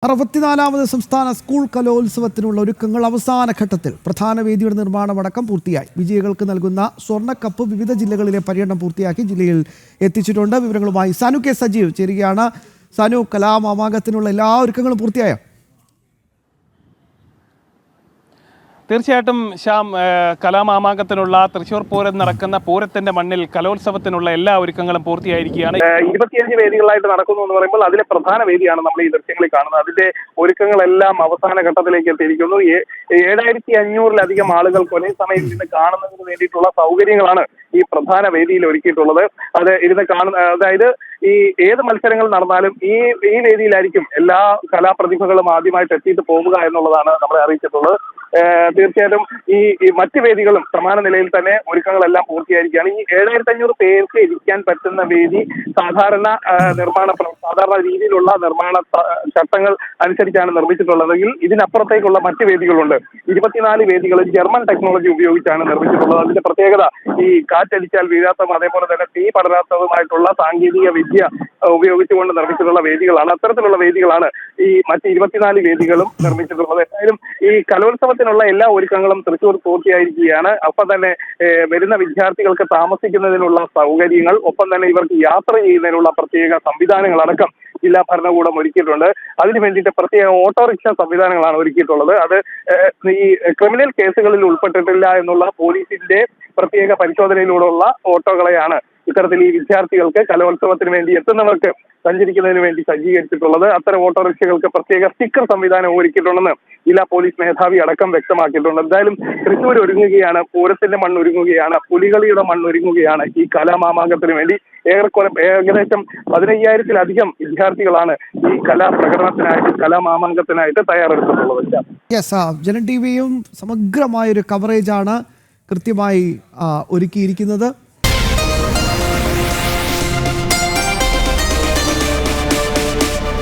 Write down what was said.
64ാമത് സംസ്ഥാന സ്കൂൾ കലോത്സവത്തിനുള്ള ഒരുക്കങ്ങൾ അവസാന ഘട്ടത്തിൽ. പ്രധാന വേദിയുടെ നിർമ്മാണമടക്കം പൂർത്തിയായി. വിജയികൾക്ക് നൽകുന്ന സ്വർണ്ണക്കപ്പ് വിവിധ ജില്ലകളിലെ പര്യടനം പൂർത്തിയാക്കി ജില്ലയിൽ എത്തിച്ചിട്ടുണ്ട്. വിവരങ്ങളുമായി സനു കെ സജീവ് ചേരുകയാണ്. സനു, കലാമാമാങ്കത്തിനുള്ള എല്ലാ ഒരുക്കങ്ങളും പൂർത്തിയായോ? തീർച്ചയായിട്ടും ശ്യാം, കലാമാമാങ്കത്തിനുള്ള തൃശ്ശൂർ പൂരം നടക്കുന്ന പൂരത്തിന്റെ മണ്ണിൽ കലോത്സവത്തിനുള്ള എല്ലാ ഒരുക്കങ്ങളും പൂർത്തിയായിരിക്കുകയാണ്. 25 വേദികളായിട്ട് നടക്കുന്നു എന്ന് പറയുമ്പോൾ അതിലെ പ്രധാന വേദിയാണ് നമ്മൾ ഈ ദൃശ്യങ്ങളിൽ കാണുന്നത്. അതിന്റെ ഒരുക്കങ്ങളെല്ലാം അവസാന ഘട്ടത്തിലേക്ക് എത്തിയിരിക്കുന്നു. 7500-ലധികം ആളുകൾക്ക് ഒരേ സമയം ഇരുന്ന് കാണുന്നതിന് വേണ്ടിയിട്ടുള്ള സൗകര്യങ്ങളാണ് ഈ പ്രധാന വേദിയിൽ ഒരുക്കിയിട്ടുള്ളത്. അത് ഇരുന്ന് കാണുന്ന, അതായത് ഈ ഏത് മത്സരങ്ങൾ നടന്നാലും ഈ വേദിയിലായിരിക്കും എല്ലാ കലാപ്രതിഭകളും ആദ്യമായിട്ട് എത്തിയിട്ട് പോവുക എന്നുള്ളതാണ് നമ്മളെ അറിയിച്ചിട്ടുള്ളത്. തീർച്ചയായിട്ടും ഈ മറ്റ് വേദികളും സമാന നിലയിൽ തന്നെ ഒരുക്കങ്ങളെല്ലാം പൂർത്തിയായിരിക്കുകയാണ്. ഈ 7500 പേർക്ക് ഇരിക്കാൻ പറ്റുന്ന വേദി സാധാരണ രീതിയിലുള്ള നിർമ്മാണ ചട്ടങ്ങൾ അനുസരിച്ചാണ് നിർമ്മിച്ചിട്ടുള്ളതെങ്കിൽ ഇതിനപ്പുറത്തേക്കുള്ള മറ്റ് വേദികളുണ്ട്. 24 വേദികൾ ജർമ്മൻ ടെക്നോളജി ഉപയോഗിച്ചാണ് നിർമ്മിച്ചിട്ടുള്ളത്. അതിന്റെ പ്രത്യേകത ഈ കാറ്റടിച്ചാൽ വീഴാത്തതും അതേപോലെ തന്നെ തീ പടരാത്തതുമായിട്ടുള്ള സാങ്കേതിക വിദ്യ ഉപയോഗിച്ചുകൊണ്ട് നിർമ്മിച്ചിട്ടുള്ള വേദികളാണ്. അത്തരത്തിലുള്ള വേദികളാണ് ഈ മറ്റ് 24 വേദികളും നിർമ്മിച്ചിട്ടുള്ളത്. എന്തായാലും ഈ കലോത്സവത്തിനുള്ള എല്ലാ ഒരുക്കങ്ങളും തൃശ്ശൂർ പൂർത്തിയായിരിക്കുകയാണ്. ഒപ്പം തന്നെ വരുന്ന വിദ്യാർത്ഥികൾക്ക് താമസിക്കുന്നതിനുള്ള സൗകര്യങ്ങൾ, ഒപ്പം തന്നെ ഇവർക്ക് യാത്ര ചെയ്യുന്നതിനുള്ള പ്രത്യേക സംവിധാനങ്ങളടക്കം ജില്ലാ ഭരണകൂടം ഒരുക്കിയിട്ടുണ്ട്. അതിനു വേണ്ടിയിട്ട് പ്രത്യേക ഓട്ടോറിക്ഷ സംവിധാനങ്ങളാണ് ഒരുക്കിയിട്ടുള്ളത്. അത് ഈ ക്രിമിനൽ കേസുകളിൽ ഉൾപ്പെട്ടിട്ടില്ല എന്നുള്ള പോലീസിന്റെ പ്രത്യേക പരിശോധനയിലൂടെയുള്ള ഓട്ടോകളെയാണ് ഇത്തരത്തിൽ ഈ വിദ്യാർത്ഥികൾക്ക് കലോത്സവത്തിന് വേണ്ടി എത്തുന്നവർക്ക് സഞ്ചരിക്കുന്നതിന് വേണ്ടി സജ്ജീകരിച്ചിട്ടുള്ളത്. അത്തരം ഓട്ടോറിക്ഷകൾക്ക് പ്രത്യേക സ്റ്റിക്കർ സംവിധാനം ഒരുക്കിയിട്ടുണ്ടെന്ന് ജില്ലാ പോലീസ് മേധാവി അടക്കം വ്യക്തമാക്കിയിട്ടുണ്ട്. എന്തായാലും തൃശ്ശൂർ ഒരുങ്ങുകയാണ്, പൂരത്തിന്റെ മണ്ണൊരുങ്ങുകയാണ്, പുലികളിയുടെ മണ്ണൊരുങ്ങുകയാണ്. ഈ കലാമാമാങ്കത്തിന് വേണ്ടി ഏകദേശം 15,000-ലധികം വിദ്യാർത്ഥികളാണ് ഈ കലാപ്രകടനത്തിനായിട്ട്, കലാമാമാങ്കത്തിനായിട്ട് തയ്യാറെടുത്തിട്ടുള്ളത്. ജനം ടിവിയും സമഗ്രമായൊരു കവറേജാണ് കൃത്യമായി ഒരുക്കിയിരിക്കുന്നത്.